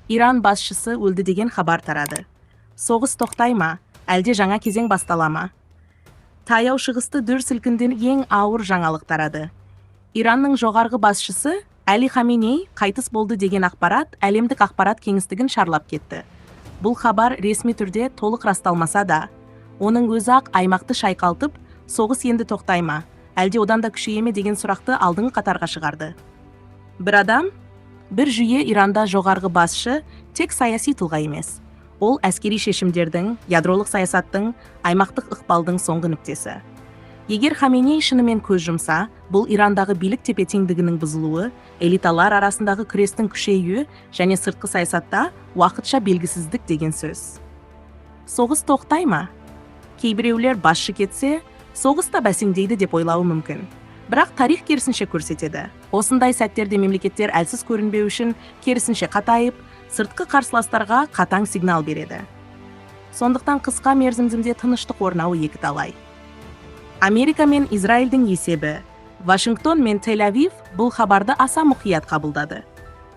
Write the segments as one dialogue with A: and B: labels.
A: Иран басшысы өлді деген хабар тарады. Соғыс тоқтай ма, әлде жаңа кезең бастала ма? Таяу шығысты дүр сілкінден ең ауыр жаңалық тарады. Иранның жоғарғы басшысы Әли Хаминей қайтыс болды деген ақпарат әлемдік ақпарат кеңістігін шарлап кетті. Бұл хабар ресми түрде толық расталмаса да, оның өзі ақ аймақты шайқалтып, соғыс енді тоқтай ма, әлде одан да күшейе ме деген сұрақты алдыңғы қатарға шығарды. Бір адам, бір жүйе Иранда жоғарғы басшы тек саяси тұлға емес. Ол әскери шешімдердің, ядролық саясаттың, аймақтық ықпалдың соңғы нүктесі. Егер Хаменей шынымен көз жұмса, бұл Ирандағы билік тепе-теңдігінің бұзылуы, элиталар арасындағы күрестің күшеюі және сыртқы саясатта уақытша белгісіздік деген сөз. Соғыс тоқтай ма? Кейбіреулер басшы кетсе, соғыс та бәсеңдейді деп ойлауы мүмкін. Бірақ тарих керісінше көрсетеді. Осындай сәттерде мемлекеттер әлсіз көрінбеу үшін керісінше қатайып, сыртқы қарсыластарға қатаң сигнал береді. Сондықтан қысқа мерзімде тыныштық орнауы екіталай. Америка мен Израильдің есебі, Вашингтон мен Тель-Авив бұл хабарды аса мұқият қабылдады.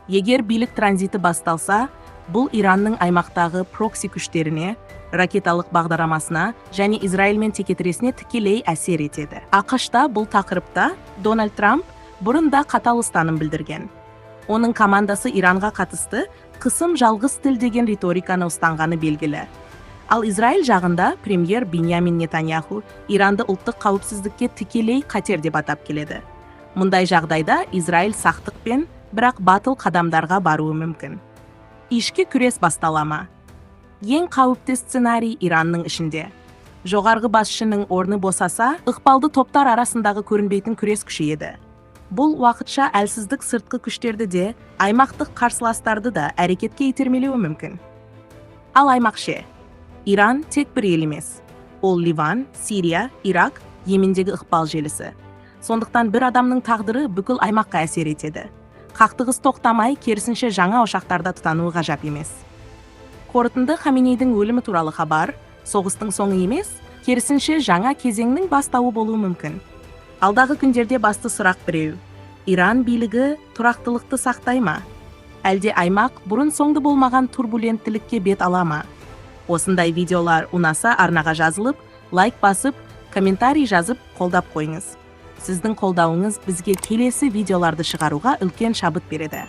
A: Егер билік транзиті басталса, бұл Иранның аймақтағы прокси күштеріне, ракеталық бағдарламасына және Израильмен текетіресіне тікелей әсер етеді. ақш-та бұл тақырыпта Дональд Трамп бұрында қатал ұстаным білдірген. Оның командасы Иранға қатысты қысым жалғыз тіл деген риториканы ұстанғаны белгілі. Ал Израиль жағында премьер Биньямин Нетаньяху Иранды ұлттық қауіпсіздікке тікелей қатер деп атап келеді. Мұндай жағдайда Израиль сақтықпен, бірақ батыл қадамдарға баруы мүмкін. Ішкі күрес бастала ма? Ең қауіпті сценарий Иранның ішінде. Жоғарғы басшының орны босаса, ықпалды топтар арасындағы көрінбейтін күрес күшейеді. Бұл уақытша әлсіздік сыртқы күштерді де, аймақтық қарсыластарды да әрекетке итермелеуі мүмкін. Ал аймақ ше? Иран тек бір ел емес. Ол Ливан, Сирия, Ирак, Йемендегі ықпал желісі. Сондықтан бір адамның тағдыры бүкіл аймаққа әсер етеді. Қақтығыс тоқтамай, керісінше жаңа ошақтарда тұтануы ғажап емес. Қорытынды Хаменейдің өлімі туралы хабар, соғыстың соңы емес, керісінше жаңа кезеңнің бастауы болуы мүмкін. Алдағы күндерде басты сұрақ біреу. Иран билігі тұрақтылықты сақтай ма? Әлде аймақ бұрын соңды болмаған турбуленттілікке бет ала ма? Осындай видеолар ұнаса арнаға жазылып, лайк басып, комментарий жазып қолдап қойыңыз. Сіздің қолдауыңыз бізге келесі видеоларды шығаруға үлкен шабыт береді.